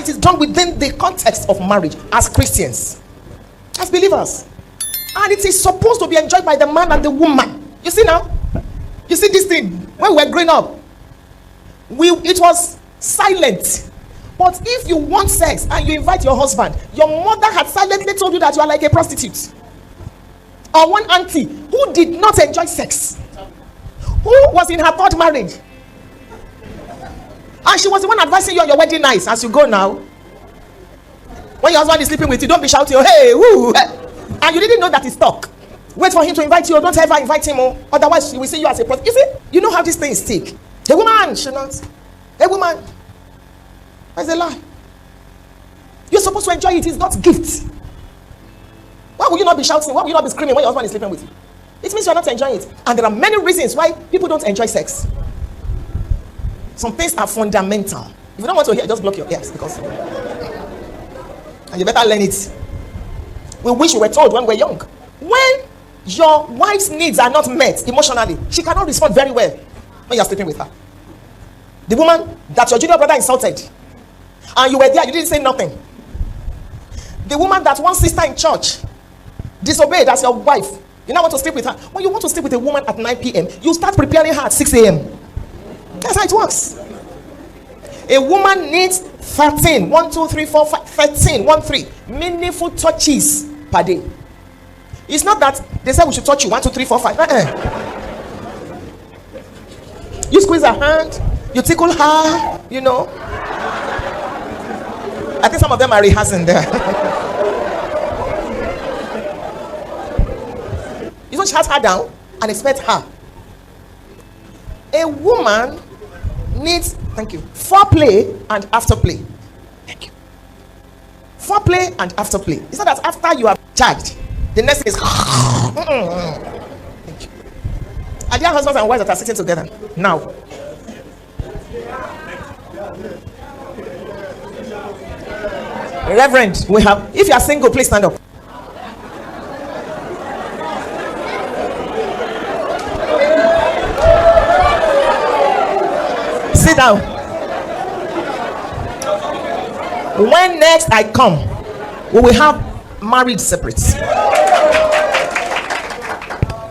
it is done within the context of marriage as Christians, as believers. And it is supposed to be enjoyed by the man and the woman. You see now? You see this thing? When we were growing up, it was silent. But if you want sex and you invite your husband, your mother had silently told you that you are like a prostitute. Or one auntie who did not enjoy sex, who was in her third marriage, and she was the one advising you on your wedding night as you go now. When your husband is sleeping with you, don't be shouting, hey, woo, and you didn't know that he's stuck. Wait for him to invite you. Don't ever invite him. Otherwise, he will see you as a prostitute. You see, you know how these things stick. A woman should not. A woman. That's a lie. You're supposed to enjoy it. It's God's gift. Why will you not be shouting? Why will you not be screaming when your husband is sleeping with you? It means you're not enjoying it. And there are many reasons why people don't enjoy sex. Some things are fundamental. If you don't want to hear, just block your ears. And you better learn it. We wish we were told when we were young. When your wife's needs are not met emotionally, she cannot respond very well when you're sleeping with her. The woman that your junior brother insulted, and you were there, you didn't say nothing. The woman that one sister in church disobeyed as your wife, you now want to sleep with her. When you want to sleep with a woman at 9 p.m., you start preparing her at 6 a.m. That's how it works. A woman needs 13, 1, 2, 3, 4, 5, 13, 1, 3 meaningful touches per day. It's not that they said we should touch you 1, 2, 3, 4, 5. You squeeze her hand, you tickle her, you know. I think some of them are rehearsing there. You don't shut her down and expect her. A woman needs, thank you, foreplay and afterplay. Thank you. Foreplay and afterplay. It's not that after you have charged, the next thing is thank you. Are there husbands and wives that are sitting together now? Reverend, we have, if you are single, please stand up. Sit down. When next I come, we will have married separate.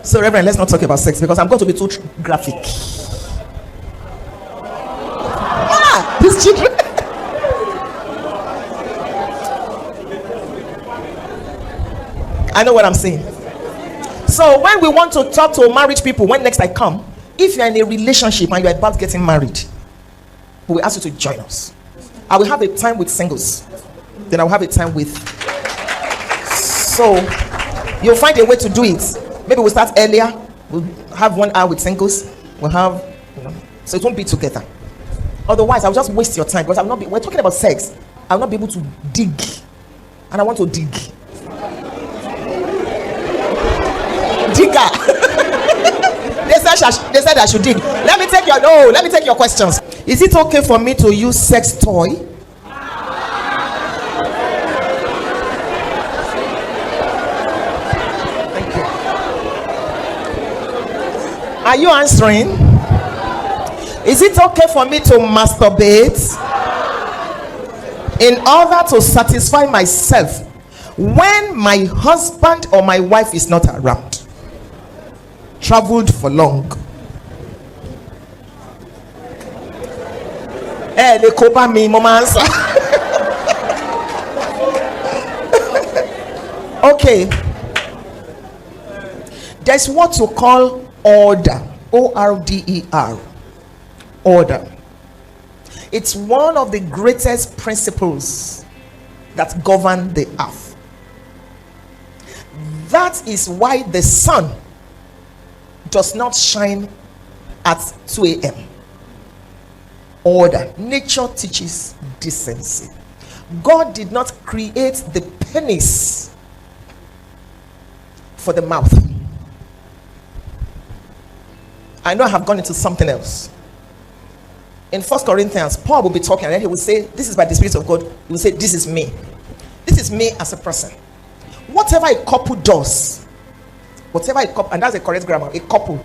So Reverend, let's not talk about sex because I'm going to be too graphic. These children. I know what I'm saying. So when we want to talk to married people, when next I come, if you're in a relationship and you're about getting married, we will ask you to join us. I will have a time with singles. Then I will have a time with. So you'll find a way to do it. Maybe we'll start earlier. We'll have 1 hour with singles. We'll have, so it won't be together. Otherwise, I'll just waste your time because I'll not be. We're talking about sex. I'll not be able to dig, and I want to dig. Digger. They said I should dig. Let me take your questions. Is it okay for me to use sex toy? Thank you. Are you answering? Is it okay for me to masturbate in order to satisfy myself when my husband or my wife is not around? Traveled for long. They copa me, mama answer. Okay. There's what you call order. O-R-D-E-R. Order. It's one of the greatest principles that govern the earth. That is why the sun does not shine at 2 a.m. Order. Nature teaches decency. God did not create the penis for the mouth. I know I have gone into something else. In 1 Corinthians, Paul will be talking and then he will say, this is by the Spirit of God. He will say, this is me. This is me as a person. Whatever a couple does, and that's a correct grammar, a couple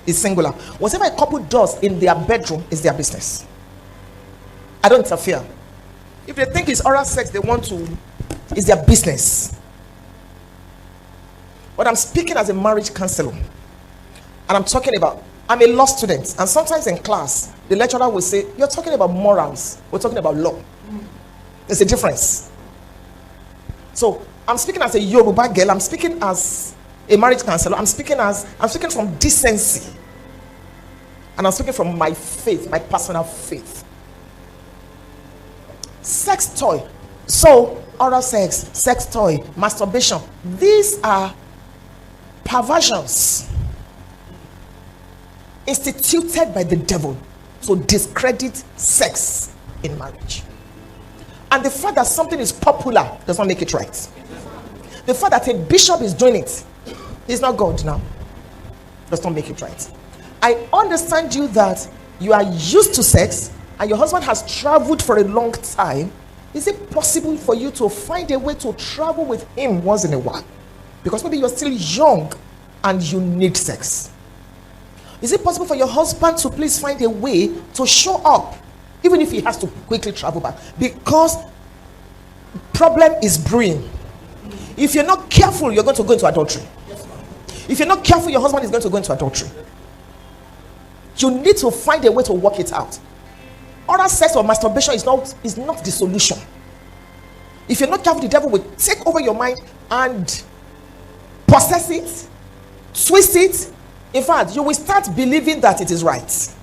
is singular. Whatever a couple does in their bedroom is their business. I don't interfere. If they think it's oral sex, it's their business. But I'm speaking as a marriage counselor. And I'm a law student. And sometimes in class, the lecturer will say, you're talking about morals. We're talking about law. There's a difference. So I'm speaking as a Yoruba girl. I'm speaking as a marriage counselor. I'm speaking from decency. And I'm speaking from my faith, my personal faith. Sex toy. So, oral sex toy, masturbation. These are perversions instituted by the devil to discredit sex in marriage. And the fact that something is popular does not make it right. The fact that a bishop is doing it, he's not God now, does not make it right. I understand you that you are used to sex and your husband has traveled for a long time. Is it possible for you to find a way to travel with him once in a while? Because maybe you're still young and you need sex. Is it possible for your husband to please find a way to show up, even if he has to quickly travel back? Because problem is brewing. If you're not careful, you're going to go into adultery. If you're not careful, your husband is going to go into adultery. You need to find a way to work it out. Oral sex or masturbation is not the solution. If you're not careful, the devil will take over your mind and possess it, twist it. In fact, you will start believing that it is right.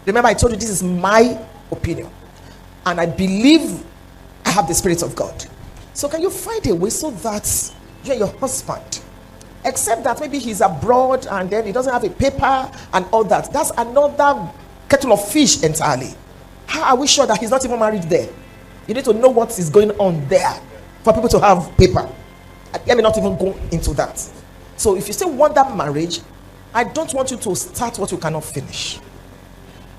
Remember, I told you this is my opinion, and I believe I have the Spirit of God. So can you find a way so that you and your husband, except that maybe he's abroad and then he doesn't have a paper and all that, that's another kettle of fish entirely. How are we sure that he's not even married there? You need to know what is going on there for people to have paper. Let me not even go into that. So if you still want that marriage, I don't want you to start what you cannot finish.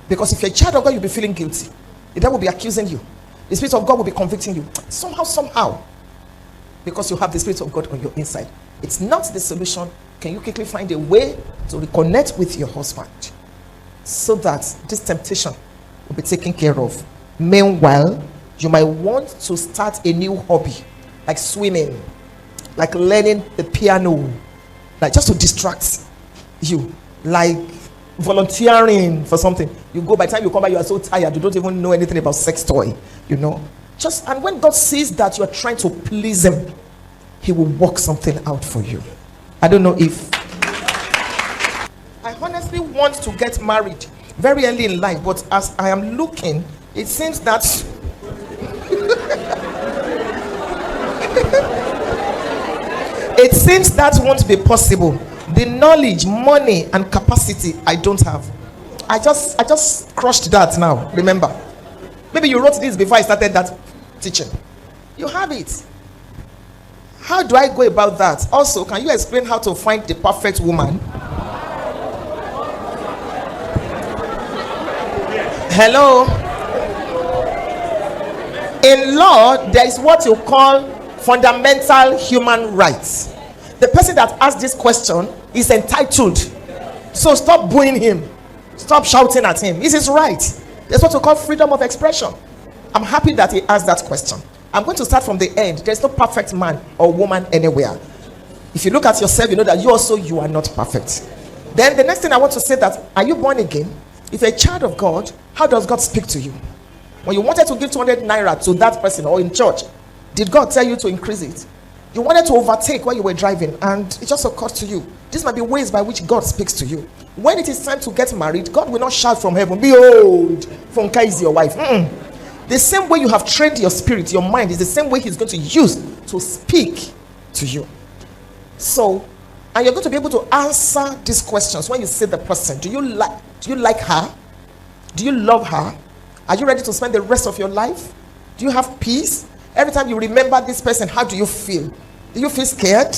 Because if you're a child of God, you'll be feeling guilty. The devil will be accusing you. The Spirit of God will be convicting you. Somehow. Because you have the Spirit of God on your inside. It's not the solution. Can you quickly find a way to reconnect with your husband so that this temptation will be taken care of? Meanwhile, you might want to start a new hobby, like swimming, like learning the piano, like just to distract you, like volunteering for something. You go, by the time you come back, you are so tired, you don't even know anything about sex toy, and when God sees that you are trying to please him, he will work something out for you. I don't know if I honestly want to get married very early in life, but as I am looking, it seems that it seems that won't be possible. The knowledge, money, and capacity I don't have. I just crushed that now. Remember, maybe you wrote this before I started that teaching. You have it. How do I go about that? Also, can you explain how to find the perfect woman? Hello. In law, there is what you call fundamental human rights. The person that asked this question is entitled. So stop booing him. Stop shouting at him. It's his right. That's what we call freedom of expression. I'm happy that he asked that question. I'm going to start from the end. There's no perfect man or woman anywhere. If you look at yourself, you know that you are not perfect. Then the next thing I want to say that, are you born again? If you're a child of God, how does God speak to you? When you wanted to give 200 naira to that person or in church, did God tell you to increase it? You wanted to overtake while you were driving and it just occurred to you. These might be ways by which God speaks to you. When it is time to get married, God will not shout from heaven, "Behold, Funke is your wife." The same way you have trained your spirit, your mind, is the same way he's going to use to speak to you. So, and you're going to be able to answer these questions when you see the person. Do you like her? Do you love her? Are you ready to spend the rest of your life? Do you have peace? Every time you remember this person, how do you feel? Do you feel scared?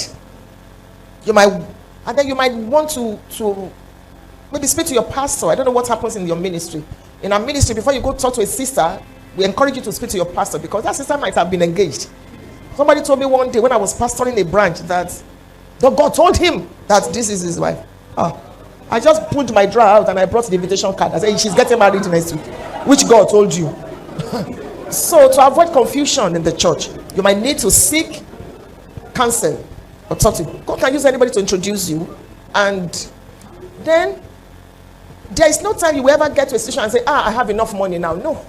And then you might want to maybe speak to your pastor. I don't know what happens in your ministry. In our ministry, before you go talk to a sister, we encourage you to speak to your pastor because that sister might have been engaged. Somebody told me one day when I was pastoring a branch that God told him that this is his wife. I just pulled my drawer out and I brought the invitation card. I said, she's getting married next week. Which God told you? So to avoid confusion in the church, you might need to seek counsel or talk to. God can use anybody to introduce you, and then there is no time you will ever get to a situation and say, I have enough money now. No.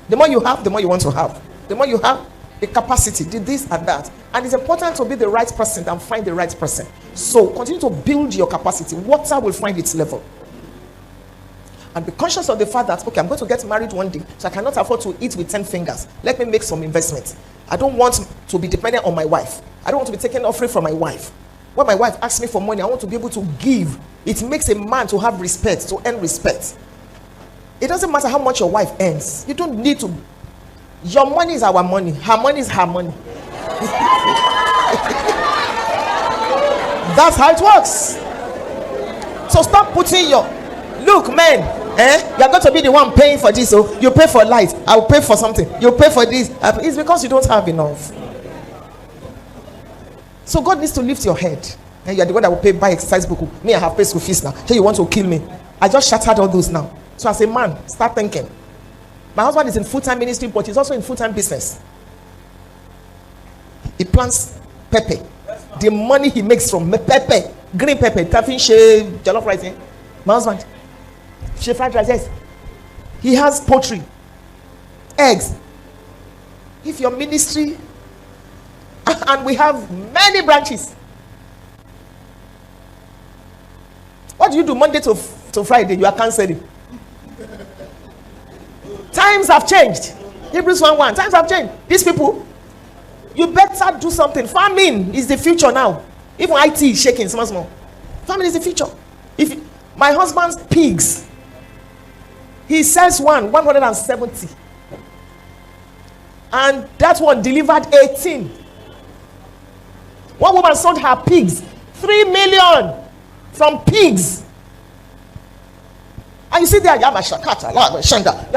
The more you have, the more you want to have. The more you have, the capacity, this and that. And it's important to be the right person and find the right person. So continue to build your capacity. Water will find its level. And be conscious of the fact that, okay, I'm going to get married one day, so I cannot afford to eat with 10 fingers. Let me make some investments. I don't want to be dependent on my wife. I don't want to be taking offering from my wife. When my wife asks me for money, I want to be able to give. It makes a man to have respect, to earn respect. It doesn't matter how much your wife earns. You don't need to. Your money is our money. Her money is her money. That's how it works. So stop putting your, look, men, you're going to be the one paying for this. So you pay for light, I'll pay for something. You pay for this. It's because you don't have enough. So God needs to lift your head. And you're the one that will buy exercise book. Me, I have paid school fees now. Hey, you want to kill me? I just shattered all those now. So as a man, start thinking. My husband is in full-time ministry, but he's also in full-time business. He plants pepper. The money he makes from pepper, green pepper, taffin, shea, jollof rice. My husband, shea fried rice, yes. He has poultry, eggs. If your ministry, and we have many branches. What do you do Monday to Friday? You are canceling. Times have changed. Hebrews 1:1. Times have changed. These people, you better do something. Farming is the future now. Even IT is shaking small. Farming is the future. If my husband's pigs, he sells 170, and that one delivered 18. One woman sold her pigs 3 million from pigs. And you see there, you're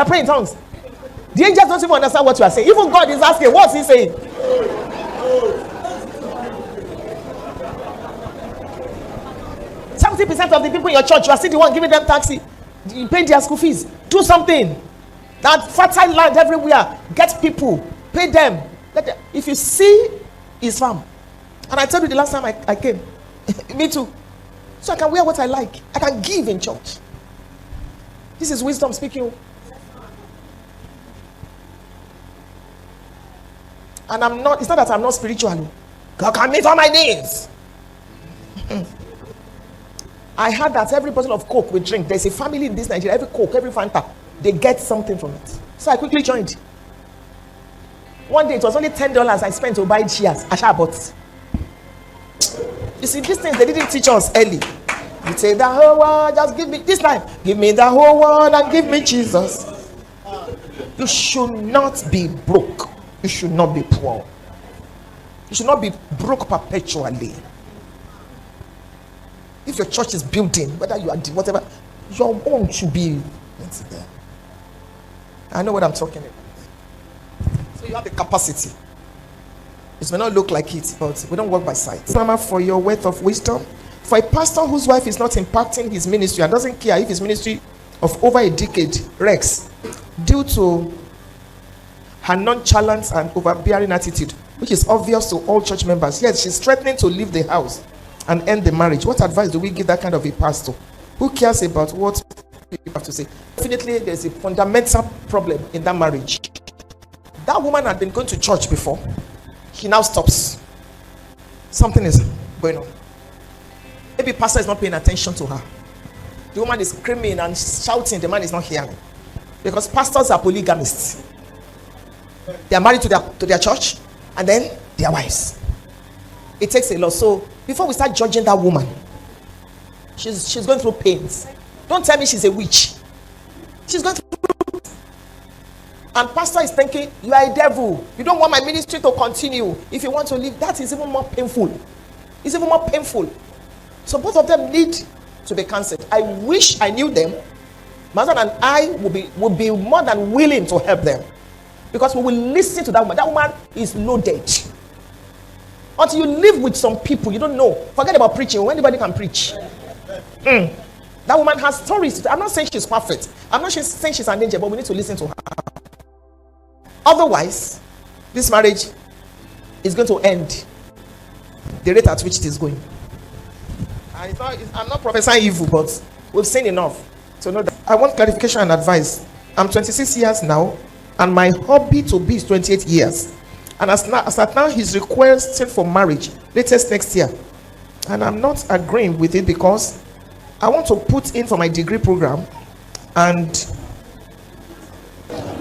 praying in tongues. The angels don't even understand what you are saying. Even God is asking, what's he saying? 70% of the people in your church, you are still the one giving them taxi. You pay their school fees. Do something. That fertile land everywhere. Get people. Pay them. If you see his farm. And I told you the last time I came. Me too. So I can wear what I like. I can give in church. This is wisdom speaking. And I'm not, it's not that I'm not spiritual. God can meet all my needs. I heard that every bottle of Coke we drink, there's a family in this Nigeria, every Coke, every Fanta, they get something from it. So I quickly joined. One day it was only $10 I spent to buy shares. I bought. You see, these things they didn't teach us early. You say the whole world, just give me this time. Give me the whole world and give me Jesus. You should not be broke. You should not be poor. You should not be broke perpetually. If your church is building, whether you are whatever, your own should be. There. I know what I'm talking about. So you have the capacity. It may not look like it, but we don't work by sight. Mama, for your worth of wisdom. For a pastor whose wife is not impacting his ministry and doesn't care if his ministry of over a decade wrecks due to her nonchalant and overbearing attitude, which is obvious to all church members. Yes, she's threatening to leave the house and end the marriage. What advice do we give that kind of a pastor? Who cares about what you have to say? Definitely, there's a fundamental problem in that marriage. That woman had been going to church before. She now stops. Something is going on. Maybe pastor is not paying attention to her. The woman is screaming and shouting. The man is not hearing. Because pastors are polygamists. They are married to their church and then their wives. It takes a lot. So before we start judging that woman, she's going through pains. Don't tell me she's a witch. She's going through. And pastor is thinking, you are a devil. You don't want my ministry to continue. If you want to leave, that is even more painful. It's even more painful. So both of them need to be cancelled. I wish I knew them. My husband and I would be more than willing to help them. Because we will listen to that woman. That woman is loaded. Until you live with some people, you don't know. Forget about preaching. Anybody can preach. That woman has stories. I'm not saying she's perfect. I'm not saying she's an angel, but we need to listen to her. Otherwise, this marriage is going to end the rate at which it is going. And I'm not prophesying evil, but we've seen enough to know that. I want clarification and advice. I'm 26 years now, and my hobby to be is 28 years. And as at now, he's requesting for marriage latest next year. And I'm not agreeing with it because I want to put in for my degree program. And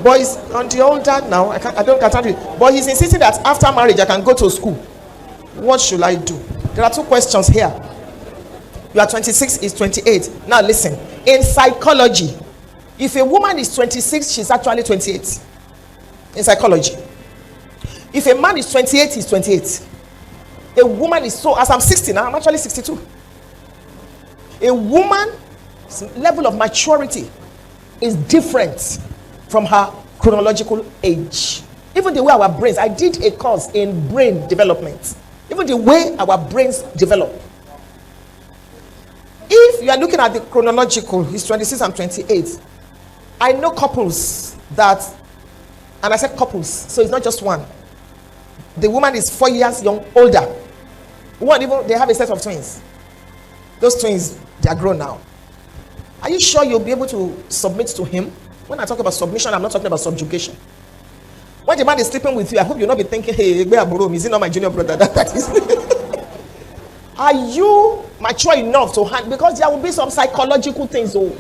boys on the older now, I can't read. But he's insisting that after marriage I can go to school. What should I do? There are two questions here. You are 26, is 28. Now listen. In psychology, if a woman is 26, she's actually 28. In psychology. If a man is 28, he's 28. A woman is as I'm 60 now, I'm actually 62. A woman's level of maturity is different from her chronological age. Even the way our brains, I did a course in brain development. Even the way our brains develop. If you are looking at the chronological, he's 26 and 28. I know couples that, and I said couples, so it's not just one. The woman is 4 years older. They have a set of twins. Those twins, they are grown now. Are you sure you'll be able to submit to him? When I talk about submission, I'm not talking about subjugation. When the man is sleeping with you, I hope you'll not be thinking, hey, is he not my junior brother? That is. Are you mature enough to handle? Because there will be some psychological things. Oh,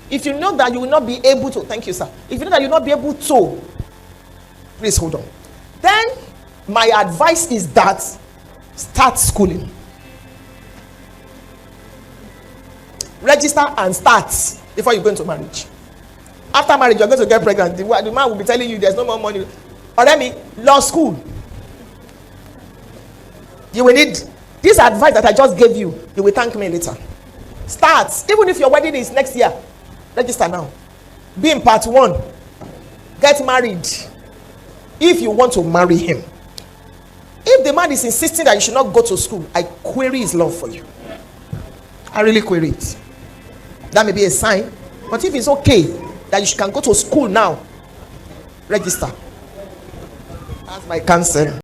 if you know that you will not be able to, thank you, sir. If you know that you will not be able to, please hold on. Then my advice is that start schooling. Register and start before you go into marriage. After marriage, you're going to get pregnant. The man will be telling you there's no more money. Law school. You will need this advice that I just gave you. You will thank me later. Start. Even if your wedding is next year, register now. Be in part 1. Get married. If you want to marry him. If the man is insisting that you should not go to school, I query his love for you. I really query it. That may be a sign. But if it's okay that you can go to school now, register. That's my counsel.